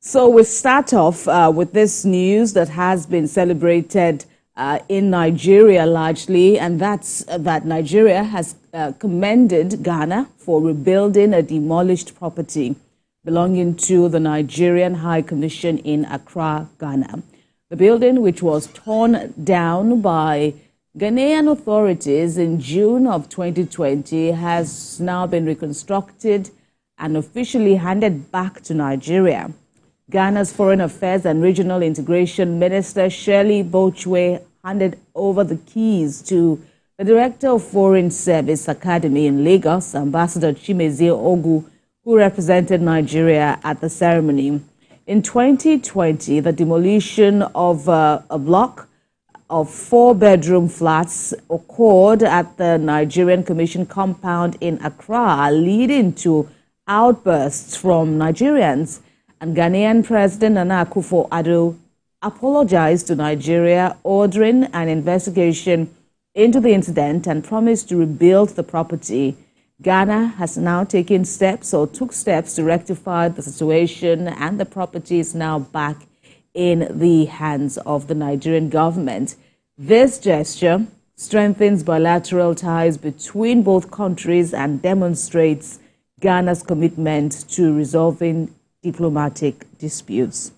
So we start off with this news that has been celebrated in Nigeria largely, and that's that Nigeria has commended Ghana for rebuilding a demolished property belonging to the Nigerian High Commission in Accra, Ghana. The building, which was torn down by Ghanaian authorities in June of 2020, has now been reconstructed and officially handed back to Nigeria. Ghana's Foreign Affairs and Regional Integration Minister Shirley Botchway handed over the keys to the Director of Foreign Service Academy in Lagos, Ambassador Chimezie Ogu, who represented Nigeria at the ceremony. In 2020, the demolition of a block of 4-bedroom flats occurred at the Nigerian Commission compound in Accra, leading to outbursts from Nigerians. And Ghanaian President Akufo-Addo apologized to Nigeria, ordering an investigation into the incident and promised to rebuild the property. Ghana has now taken steps or took steps to rectify the situation, and the property is now back in the hands of the Nigerian government. This gesture strengthens bilateral ties between both countries and demonstrates Ghana's commitment to resolving diplomatic disputes.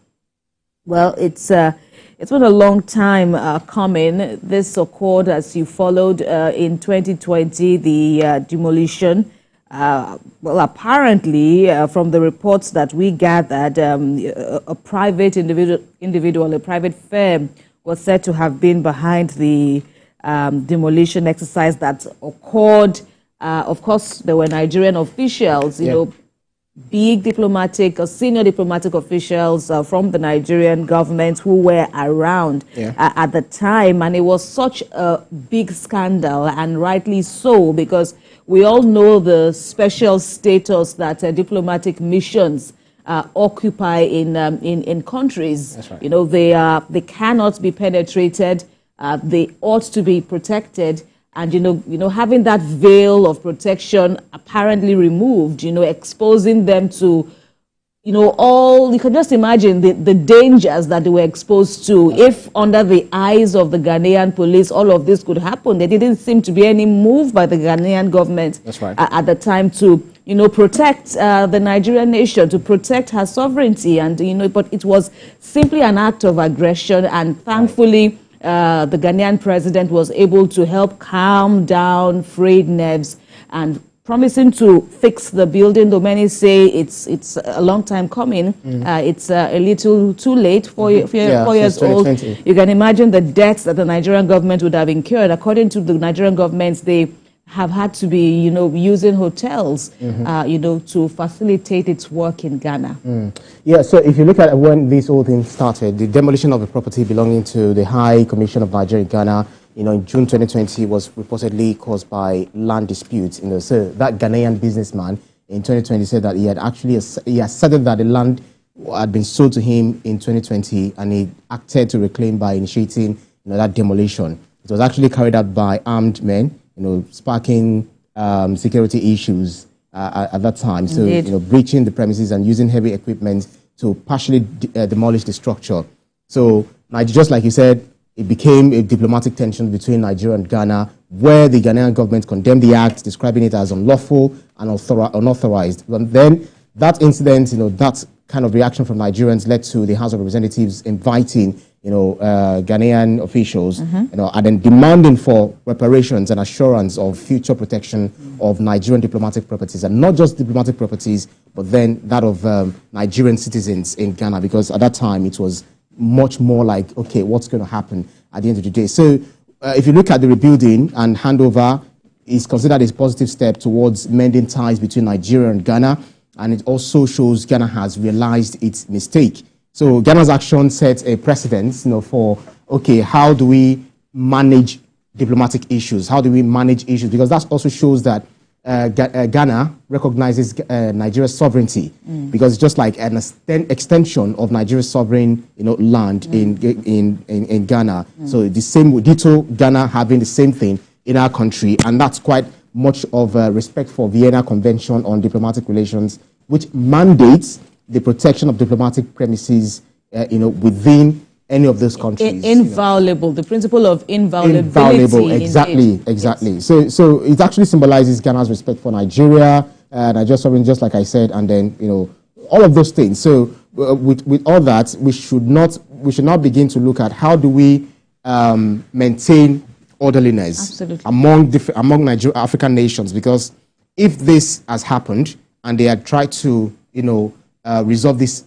Well, it's been a long time coming. This occurred, as you followed, in 2020, the demolition. Well, apparently, from the reports that we gathered, a private individual, a private firm, was said to have been behind the demolition exercise that occurred. Of course, there were Nigerian officials, you know, big diplomatic or senior diplomatic officials from the Nigerian government who were around at the time. And it was such a big scandal, and rightly so, because we all know the special status that diplomatic missions occupy in countries. That's right. You know, they cannot be penetrated. They ought to be protected. And, you know, having that veil of protection apparently removed, you know, exposing them to, you know, you can just imagine the dangers that they were exposed to. If under the eyes of the Ghanaian police, all of this could happen. There didn't seem to be any move by the Ghanaian government at the time to, you know, protect the Nigerian nation, to protect her sovereignty. And, you know, but it was simply an act of aggression. And thankfully, the Ghanaian president was able to help calm down frayed nerves and promising to fix the building, though many say it's a long time coming. It's a little too late, 4 years old. You can imagine the debts that the Nigerian government would have incurred. According to the Nigerian government, they have had to be, you know, using hotels, you know, to facilitate its work in Ghana. Yeah, so if you look at when this whole thing started, the demolition of a property belonging to the High Commission of Nigeria in Ghana, you know, in June 2020 was reportedly caused by land disputes. You know, so that Ghanaian businessman in 2020 said that he had asserted that the land had been sold to him in 2020, and he acted to reclaim by initiating, you know, that demolition. It was actually carried out by armed men, you know, sparking security issues at that time. So, you know, breaching the premises and using heavy equipment to partially demolish the structure. So, just like you said, it became a diplomatic tension between Nigeria and Ghana, where the Ghanaian government condemned the act, describing it as unlawful and unauthorized. But then that incident, you know, that kind of reaction from Nigerians led to the House of Representatives inviting, you know, Ghanaian officials, you know, and then demanding for reparations and assurance of future protection of Nigerian diplomatic properties, and not just diplomatic properties, but then that of Nigerian citizens in Ghana, because at that time it was much more like, okay, what's going to happen at the end of the day? So if you look at the rebuilding and handover, it's considered a positive step towards mending ties between Nigeria and Ghana, and it also shows Ghana has realized its mistake. So Ghana's action sets a precedent, you know, for, okay, how do we manage diplomatic issues? How do we manage issues? Because that also shows that Ghana recognizes Nigeria's sovereignty, because it's just like an extension of Nigeria's sovereign, you know, land in Ghana. So the same, ditto Ghana having the same thing in our country, and that's quite much of respect for Vienna Convention on Diplomatic Relations, which mandates the protection of diplomatic premises, within any of those countries. Inviolable, the principle of inviolability. Inviolable, exactly. Yes. So it actually symbolizes Ghana's respect for Nigeria, Nigeria's sovereignty, just like I said, and then, all of those things. So with all that, we should not begin to look at how do we maintain orderliness among African nations, because if this has happened and they had tried to, resolve these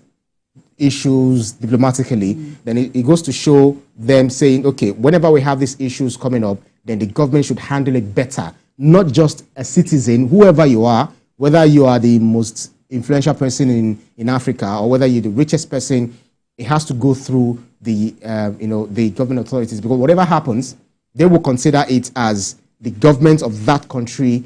issues diplomatically, then it goes to show them saying, okay, whenever we have these issues coming up, then the government should handle it better. Not just a citizen, whoever you are, whether you are the most influential person in Africa or whether you're the richest person, it has to go through the, the government authorities, because whatever happens, they will consider it as the government of that country,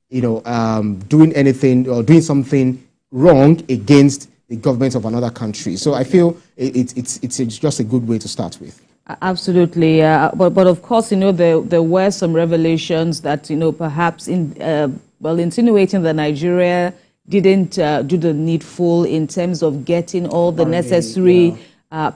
doing anything or doing something wrong against the government of another country. So I feel it's just a good way to start with. Absolutely, but of course, there were some revelations that perhaps insinuating that Nigeria didn't do the needful in terms of getting all the necessary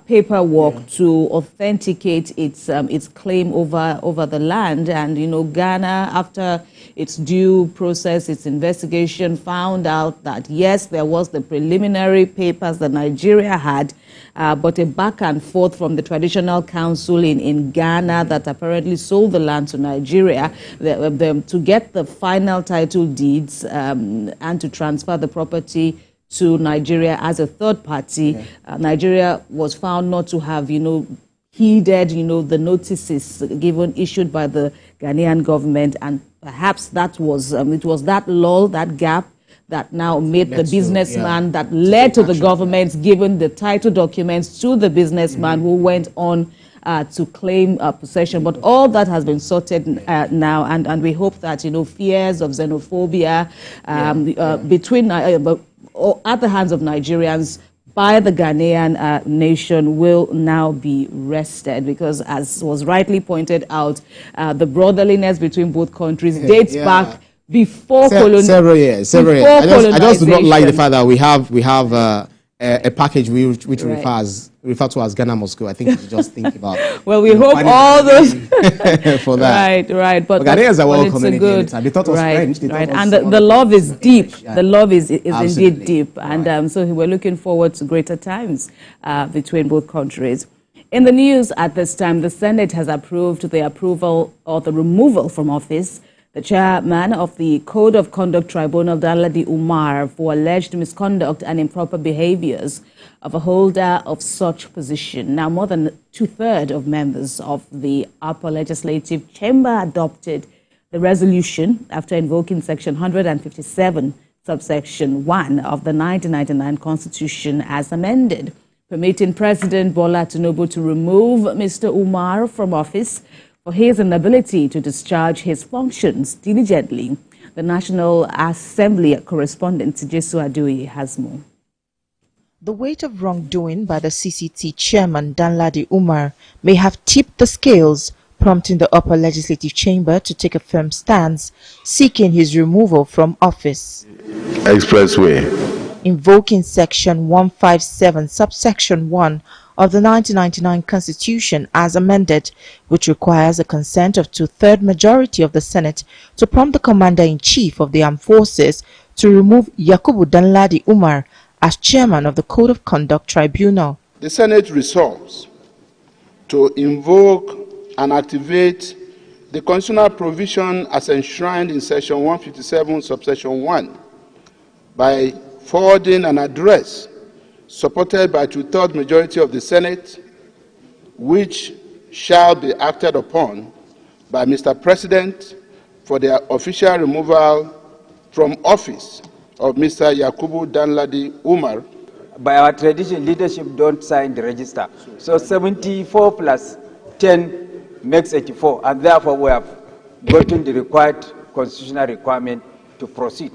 paperwork to authenticate its claim over the land. And Ghana, after its due process, its investigation, found out that yes, there was the preliminary papers that Nigeria had, but a back and forth from the traditional council in Ghana that apparently sold the land to Nigeria to get the final title deeds and to transfer the property to Nigeria as a third party. Nigeria was found not to have, heeded, the notices issued by the Ghanaian government, and perhaps that was it was that lull, that gap, that now made the businessman, that led to the government giving the title documents to the businessman who went on to claim possession. But all that has been sorted now, and we hope that fears of xenophobia between at the hands of Nigerians by the Ghanaian nation will now be rested, because as was rightly pointed out, the brotherliness between both countries dates back before several years. I just do not like the fact that we have a package which we refer to as Ghana Moscow. I think we should just think about. Well, we hope all those for that. Right. But Ghanaians are welcome anytime. They thought it was French. And the love is deep. The love is indeed deep, and so we're looking forward to greater times between both countries. In the news at this time, the Senate has approved the removal from office the chairman of the Code of Conduct Tribunal, Danladi Umar, for alleged misconduct and improper behaviors of a holder of such position. Now, more than two-thirds of members of the upper legislative chamber adopted the resolution after invoking Section 157, subsection 1 of the 1999 Constitution as amended, permitting President Bola Tinubu to remove Mr. Umar from office for his inability to discharge his functions diligently. The National Assembly correspondent Chimezie Ogu has more. The weight of wrongdoing by the CCT chairman Danladi Umar may have tipped the scales, prompting the upper legislative chamber to take a firm stance, seeking his removal from office. Expressway. Invoking Section 157, subsection 1 of the 1999 Constitution as amended, which requires the consent of two-thirds majority of the Senate to prompt the Commander-in-Chief of the Armed Forces to remove Yakubu Danladi Umar as chairman of the Code of Conduct Tribunal. The Senate resolves to invoke and activate the constitutional provision as enshrined in Section 157, subsection 1, by forwarding an address supported by two-thirds majority of the Senate, which shall be acted upon by Mr. President for the official removal from office of Mr. Yakubu Danladi Umar. By our tradition, leadership don't sign the register. So 74 plus 10 makes 84, and therefore we have gotten the required constitutional requirement to proceed.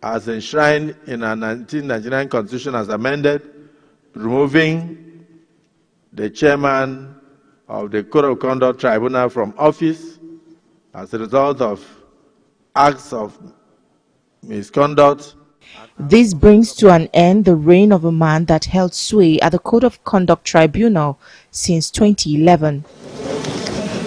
As enshrined in our 1999 Constitution as amended, removing the chairman of the Code of Conduct Tribunal from office as a result of acts of misconduct This brings to an end the reign of a man that held sway at the Code of Conduct Tribunal since 2011.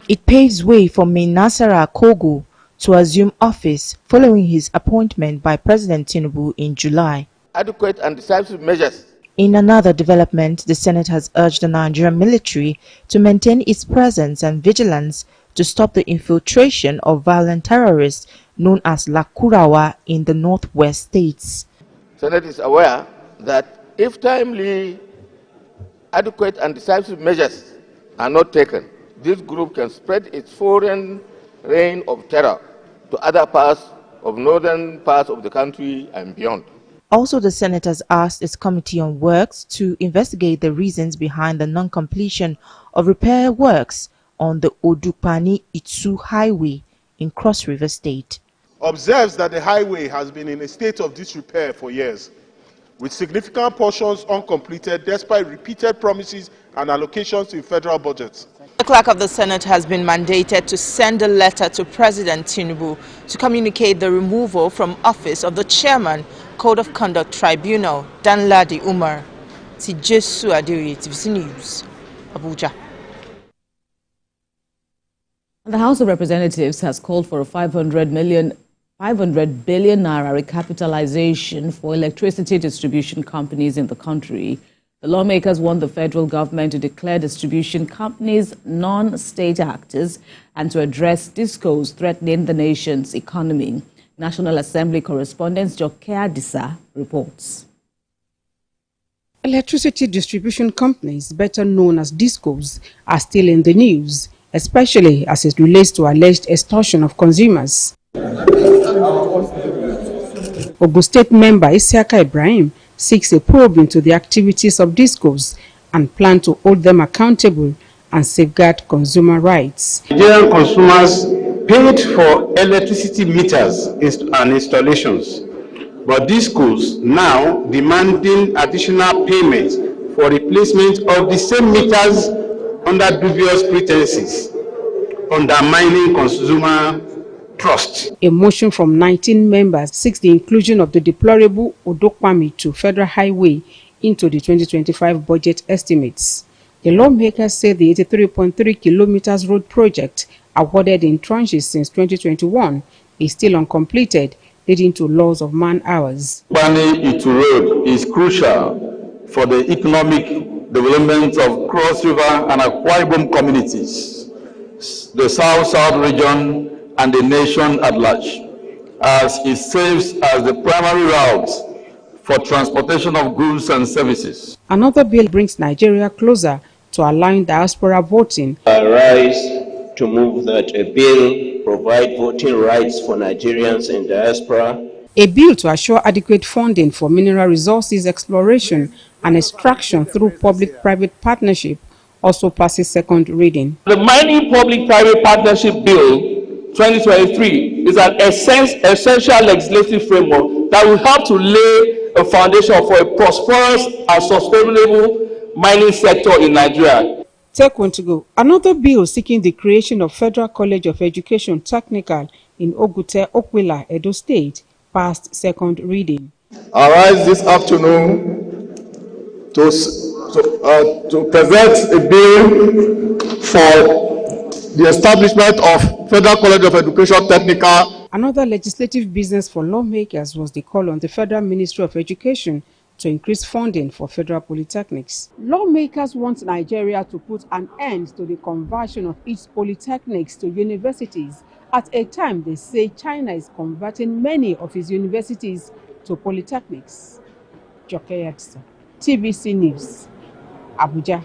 It paves way for Nasara Kogo to assume office following his appointment by President Tinubu in July. Adequate and decisive measures. In another development, the Senate has urged the Nigerian military to maintain its presence and vigilance to stop the infiltration of violent terrorists known as Lakurawa in the northwest states. Senate is aware that if timely, adequate and decisive measures are not taken, this group can spread its foreign reign of terror to other parts of northern parts of the country and beyond. Also, the Senate has asked its Committee on Works to investigate the reasons behind the non-completion of repair works on the Odukpani-Itsu Highway in Cross River State. Observes that the highway has been in a state of disrepair for years, with significant portions uncompleted despite repeated promises and allocations in federal budgets. The clerk of the Senate has been mandated to send a letter to President Tinubu to communicate the removal from office of the chairman, Code of Conduct Tribunal, Danladi Umar. Chimezie Ogu, TVC News, Abuja. The House of Representatives has called for a 500 billion naira recapitalization for electricity distribution companies in the country. The lawmakers want the federal government to declare distribution companies non-state actors and to address discos threatening the nation's economy. National Assembly correspondent Joke Adisa reports. Electricity distribution companies, better known as discos, are still in the news, especially as it relates to alleged extortion of consumers. Ogun State member Isiaka Ibrahim seeks a probe into the activities of discos and plan to hold them accountable and safeguard consumer rights. Nigerian consumers paid for electricity meters and installations, but discos now demanding additional payments for replacement of the same meters under dubious pretenses, undermining consumer trust. A motion from 19 members seeks the inclusion of the deplorable Odokpami to Federal Highway into the 2025 budget estimates. The lawmakers say the 83.3 kilometers road project, awarded in tranches since 2021, is still uncompleted, leading to loss of man-hours. Odokpani-Itu Road is crucial for the economic development of Cross River and Akwa Ibom communities, the South-South region, and the nation at large, as it serves as the primary route for transportation of goods and services. Another bill brings Nigeria closer to allowing diaspora voting. I rise to move that a bill provide voting rights for Nigerians in diaspora. A bill to assure adequate funding for mineral resources exploration and extraction through public-private partnership also passes second reading. The Mining Public-Private Partnership Bill 2023 is an essential legislative framework that will help to lay a foundation for a prosperous and sustainable mining sector in Nigeria. Take one to go. Another bill seeking the creation of Federal College of Education Technical in Ogute, Okwila, Edo State passed second reading. I rise this afternoon to present a bill for the establishment of Federal College of Education Technical. Another legislative business for lawmakers was the call on the Federal Ministry of Education to increase funding for federal polytechnics. Lawmakers want Nigeria to put an end to the conversion of its polytechnics to universities at a time they say China is converting many of its universities to polytechnics. Joke Adisa, TVC News, Abuja.